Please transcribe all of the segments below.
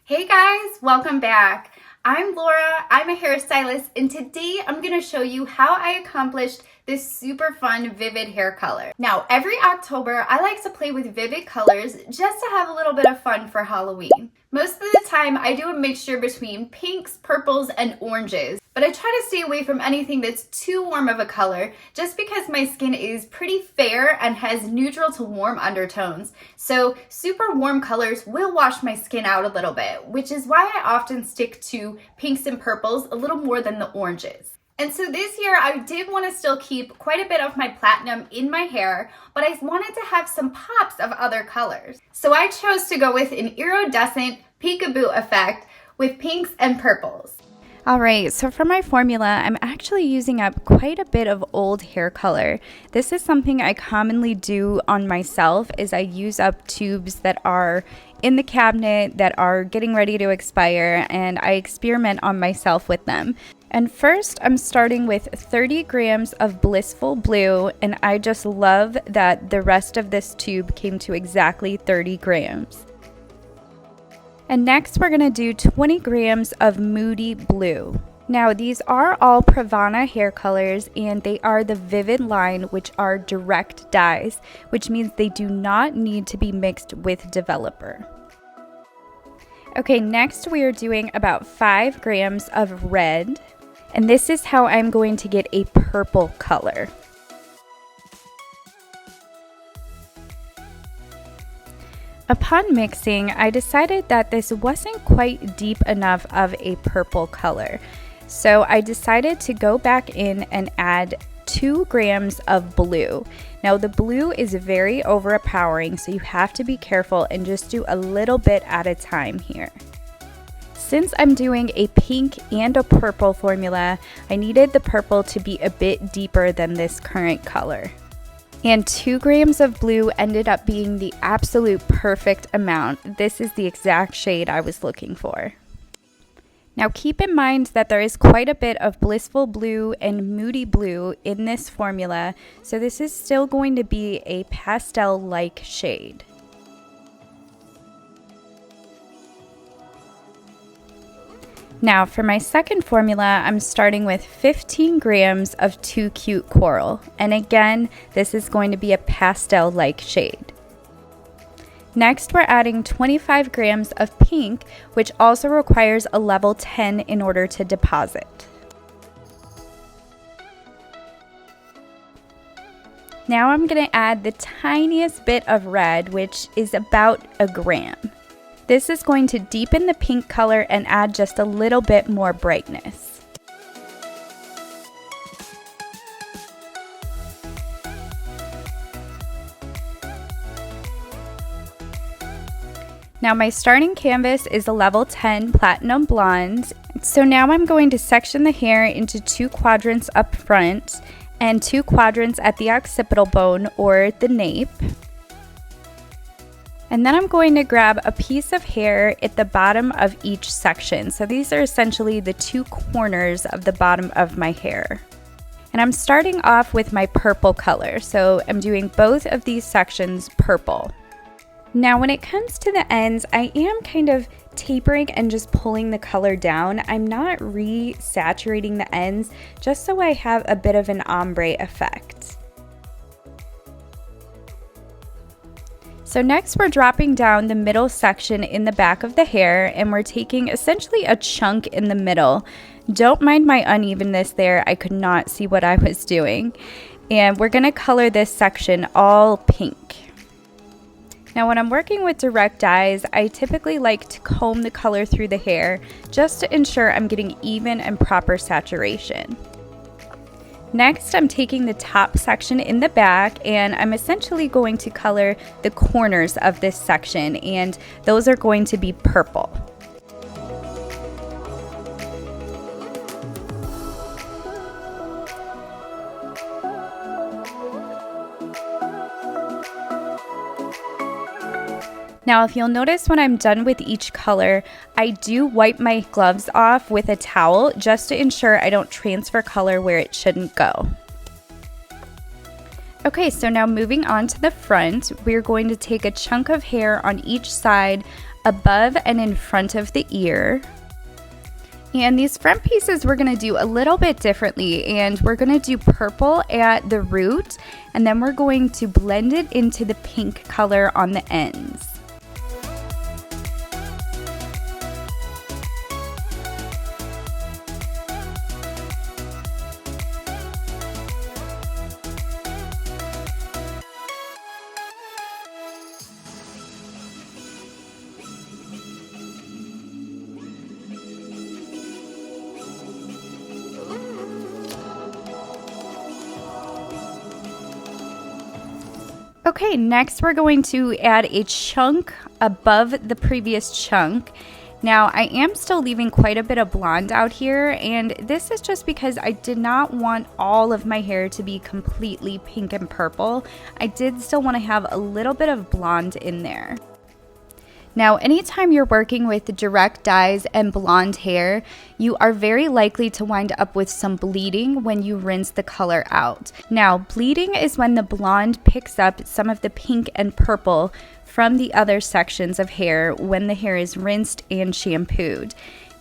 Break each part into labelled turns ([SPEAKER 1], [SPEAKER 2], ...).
[SPEAKER 1] Hey guys, welcome back. I'm Laura, I'm a hairstylist, and today I'm going to show you how I accomplished this super fun vivid hair color. Now, every October, I like to play with vivid colors just to have a little bit of fun for Halloween. Most of the time, I do a mixture between pinks, purples, and oranges, but I try to stay away from anything that's too warm of a color just because my skin is pretty fair and has neutral to warm undertones. So super warm colors will wash my skin out a little bit, which is why I often stick to pinks and purples a little more than the oranges. And so this year I did want to still keep quite a bit of my platinum in my hair, but I wanted to have some pops of other colors. So I chose to go with an iridescent peekaboo effect with pinks and purples.
[SPEAKER 2] Alright, so for my formula, I'm actually using up quite a bit of old hair color. This is something I commonly do on myself, is I use up tubes that are in the cabinet that are getting ready to expire, and I experiment on myself with them. And first, I'm starting with 30 grams of Blissful Blue, and I just love that the rest of this tube came to exactly 30 grams. And next we're going to do 20 grams of Moody Blue. Now these are all Pravana hair colors and they are the Vivid line, which are direct dyes, which means they do not need to be mixed with developer. Okay, next we are doing about 5 grams of red, and this is how I'm going to get a purple color. Upon mixing, I decided that this wasn't quite deep enough of a purple color. So I decided to go back in and add 2 grams of blue. Now the blue is very overpowering, so you have to be careful and just do a little bit at a time here. Since I'm doing a pink and a purple formula, I needed the purple to be a bit deeper than this current color. And 2 grams of blue ended up being the absolute perfect amount. This is the exact shade I was looking for. Now keep in mind that there is quite a bit of Blissful Blue and Moody Blue in this formula, so this is still going to be a pastel-like shade. Now for my second formula, I'm starting with 15 grams of Too Cute Coral, and again, this is going to be a pastel-like shade. Next, we're adding 25 grams of pink, which also requires a level 10 in order to deposit. Now I'm going to add the tiniest bit of red, which is about a gram. This is going to deepen the pink color and add just a little bit more brightness. Now my starting canvas is a level 10 Platinum Blonde. So now I'm going to section the hair into 2 quadrants up front and 2 quadrants at the occipital bone or the nape. And then I'm going to grab a piece of hair at the bottom of each section. So these are essentially the 2 corners of the bottom of my hair. And I'm starting off with my purple color. So I'm doing both of these sections purple. Now when it comes to the ends, I am kind of tapering and just pulling the color down. I'm not re-saturating the ends, just so I have a bit of an ombre effect. So next we're dropping down the middle section in the back of the hair, and we're taking essentially a chunk in the middle. Don't mind my unevenness there, I could not see what I was doing. And we're going to color this section all pink. Now when I'm working with direct dyes, I typically like to comb the color through the hair just to ensure I'm getting even and proper saturation. Next, I'm taking the top section in the back and I'm essentially going to color the corners of this section, and those are going to be purple. Now, if you'll notice when I'm done with each color, I do wipe my gloves off with a towel just to ensure I don't transfer color where it shouldn't go. Okay, so now moving on to the front, we're going to take a chunk of hair on each side above and in front of the ear. And these front pieces we're going to do a little bit differently, and we're going to do purple at the root, and then we're going to blend it into the pink color on the ends. Okay, next we're going to add a chunk above the previous chunk. Now, I am still leaving quite a bit of blonde out here, and this is just because I did not want all of my hair to be completely pink and purple. I did still want to have a little bit of blonde in there. Now, anytime you're working with direct dyes and blonde hair, you are very likely to wind up with some bleeding when you rinse the color out. Now, bleeding is when the blonde picks up some of the pink and purple from the other sections of hair when the hair is rinsed and shampooed.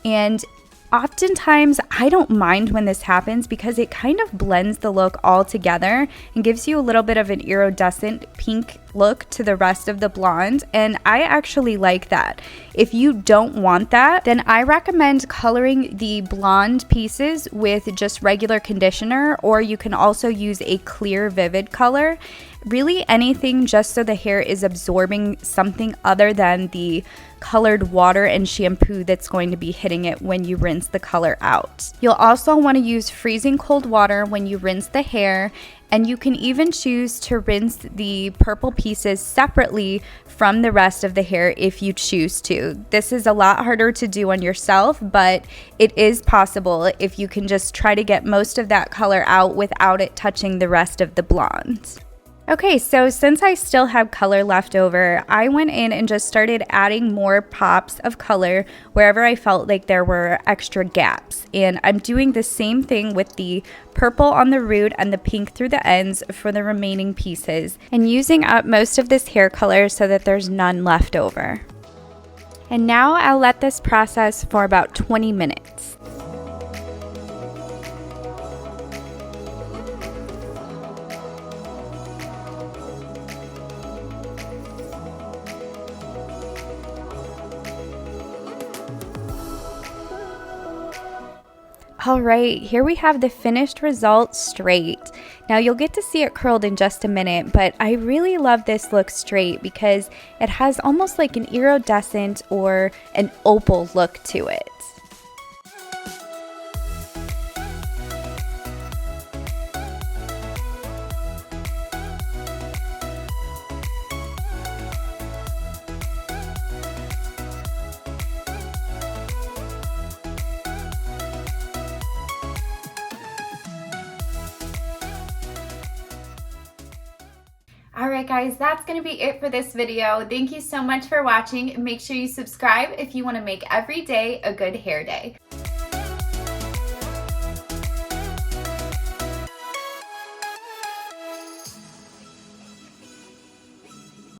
[SPEAKER 2] And oftentimes, I don't mind when this happens because it kind of blends the look all together and gives you a little bit of an iridescent pink look to the rest of the blonde, and I actually like that. If you don't want that, then I recommend coloring the blonde pieces with just regular conditioner, or you can also use a clear vivid color. Really anything just so the hair is absorbing something other than the colored water and shampoo that's going to be hitting it when you rinse the color out. You'll also want to use freezing cold water when you rinse the hair, and you can even choose to rinse the purple pieces separately from the rest of the hair if you choose to. This is a lot harder to do on yourself, but it is possible if you can just try to get most of that color out without it touching the rest of the blonde. Okay, so since I still have color left over, I went in and just started adding more pops of color wherever I felt like there were extra gaps. And I'm doing the same thing with the purple on the root and the pink through the ends for the remaining pieces, and using up most of this hair color so that there's none left over. And now I'll let this process for about 20 minutes. Alright, here we have the finished result straight. Now you'll get to see it curled in just a minute, but I really love this look straight because it has almost like an iridescent or an opal look to it.
[SPEAKER 1] Alright guys, that's going to be it for this video. Thank you so much for watching. Make sure you subscribe if you want to make every day a good hair day.